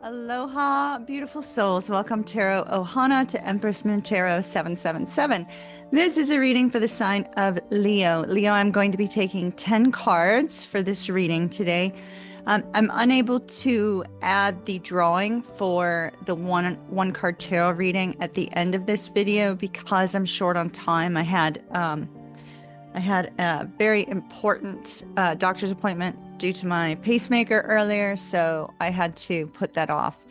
Aloha, beautiful souls. Welcome, Tarot Ohana, to Empress Moon Tarot 777. This is a reading for the sign of Leo. Leo, I'm going to be taking 10 cards for this reading today. I'm unable to add the drawing for the one card tarot reading at the end of this video because I'm short on time. I had a very important doctor's appointment due to my pacemaker earlier, so I had to put that off.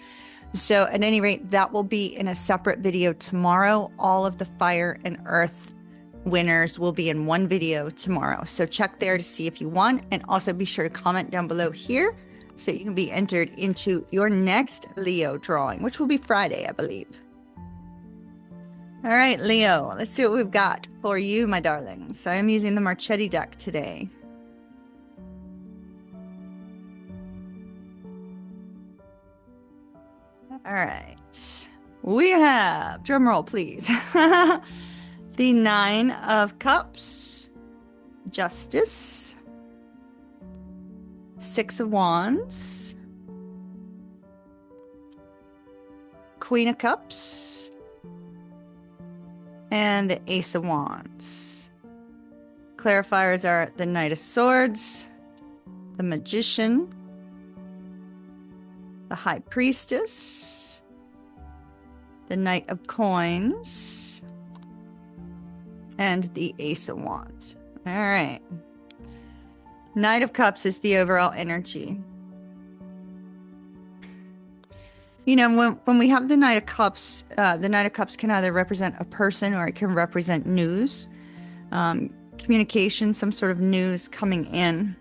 So at any rate, that will be in a separate video tomorrow. All of the fire and earth winners will be in one video tomorrow. So check there to see if you won, and also be sure to comment down below here so you can be entered into your next Leo drawing, which will be Friday, I believe. All right, Leo, let's see what we've got for you, my darlings. I am using the Marchetti deck today. All right, we have, drum roll, please, the 9 of Cups, Justice, 6 of Wands, Queen of Cups, and the Ace of Wands. Clarifiers are the Knight of Swords, the Magician, the High Priestess, the Knight of Coins, and the Ace of Wands. All right. Knight of Cups is the overall energy. You know, when we have the Knight of Cups can either represent a person or it can represent news, communication, some sort of news coming in.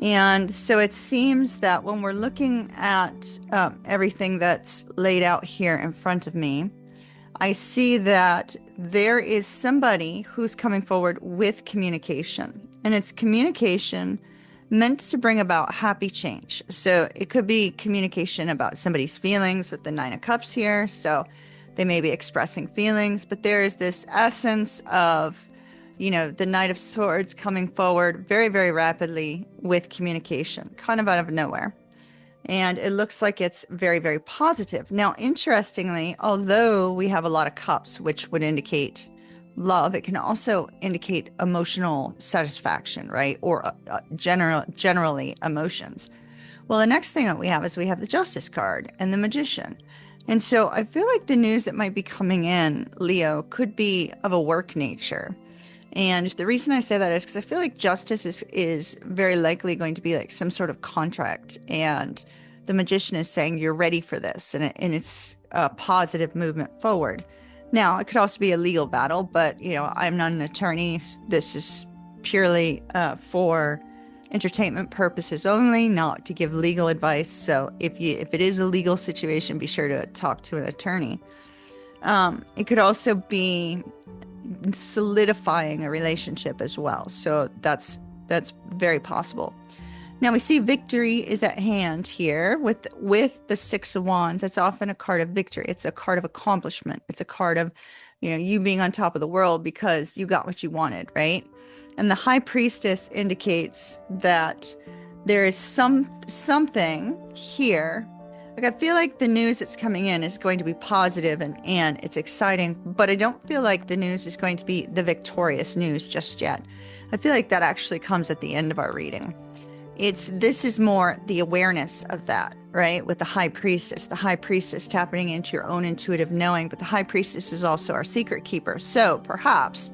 And so it seems that when we're looking at everything that's laid out here in front of me, I see that there is somebody who's coming forward with communication. And it's communication meant to bring about happy change. So it could be communication about somebody's feelings with the 9 of Cups here. So they may be expressing feelings, but there is this essence of, you know, the Knight of Swords coming forward very, very rapidly with communication, kind of out of nowhere. And it looks like it's very, very positive. Now, interestingly, although we have a lot of cups, which would indicate love, it can also indicate emotional satisfaction, right? Or generally emotions. Well, the next thing that we have is we have the Justice card and the Magician. And so I feel like the news that might be coming in, Leo, could be of a work nature. And the reason I say that is because I feel like justice is very likely going to be like some sort of contract. And the Magician is saying you're ready for this. And it's a positive movement forward. Now, it could also be a legal battle, but, you know, I'm not an attorney. This is purely for entertainment purposes only, not to give legal advice. So if it is a legal situation, be sure to talk to an attorney. It could also be solidifying a relationship as well. So that's very possible. Now we see victory is at hand here with the 6 of Wands. It's often a card of victory. It's a card of accomplishment. It's a card of, you know, you being on top of the world because you got what you wanted, right? And the High Priestess indicates that there is something here. Like, I feel like the news that's coming in is going to be positive and it's exciting, but I don't feel like the news is going to be the victorious news just yet. I feel like that actually comes at the end of our reading. This is more the awareness of that, right? With the High Priestess tapping into your own intuitive knowing, but the High Priestess is also our secret keeper. So perhaps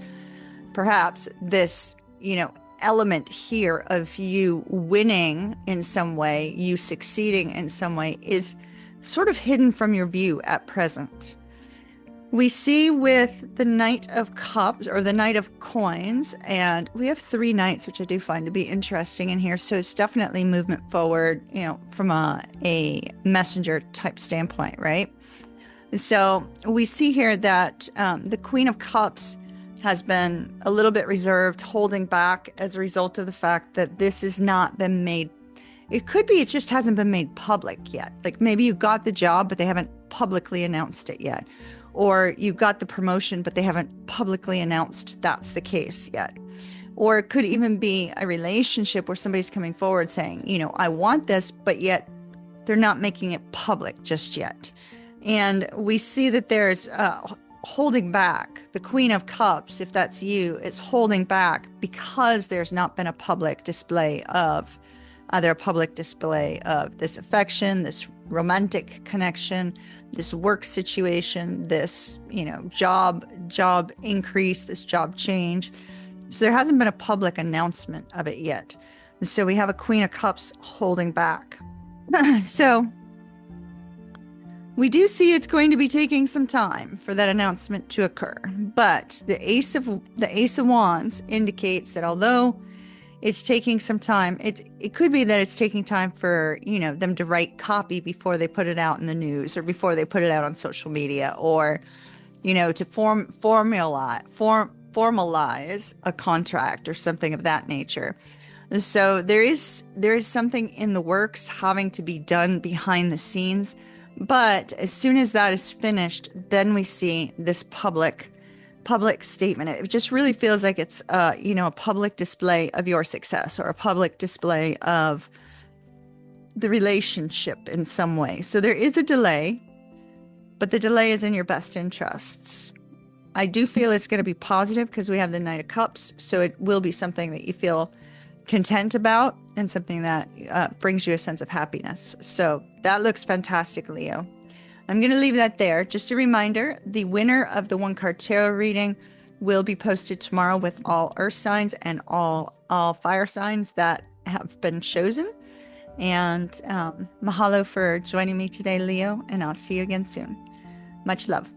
this, you know, element here of you winning in some way, you succeeding in some way, is sort of hidden from your view at present. We see with the Knight of Cups or the Knight of Coins, and we have 3 knights, which I do find to be interesting in here. So it's definitely movement forward, you know, from a messenger type standpoint, right? So we see here that the Queen of Cups has been a little bit reserved, holding back as a result of the fact that this has not been made. It could be it just hasn't been made public yet. Like maybe you got the job, but they haven't publicly announced it yet. Or you got the promotion, but they haven't publicly announced that's the case yet. Or it could even be a relationship where somebody's coming forward saying, you know, I want this, but yet they're not making it public just yet. And we see that there's holding back. The Queen of Cups, if that's you, is holding back because there's not been a public display of either a public display of this affection, this romantic connection, this work situation, this, job increase, this job change. So there hasn't been a public announcement of it yet. And so we have a Queen of Cups holding back. So we do see it's going to be taking some time for that announcement to occur. But the Ace of Wands indicates that although it's taking some time, it could be that it's taking time for, them to write copy before they put it out in the news or before they put it out on social media, or, to formalize a contract or something of that nature. So there is something in the works having to be done behind the scenes, but as soon as that is finished, then we see this public statement. It just really feels like it's a public display of your success or a public display of the relationship in some way. So there is a delay, but the delay is in your best interests. I do feel it's going to be positive because we have the Knight of Cups, so it will be something that you feel content about and something that brings you a sense of happiness. So that looks fantastic, Leo. I'm going to leave that there. Just a reminder, the winner of the one card tarot reading will be posted tomorrow with all earth signs and all fire signs that have been chosen. And mahalo for joining me today, Leo, and I'll see you again soon. Much love.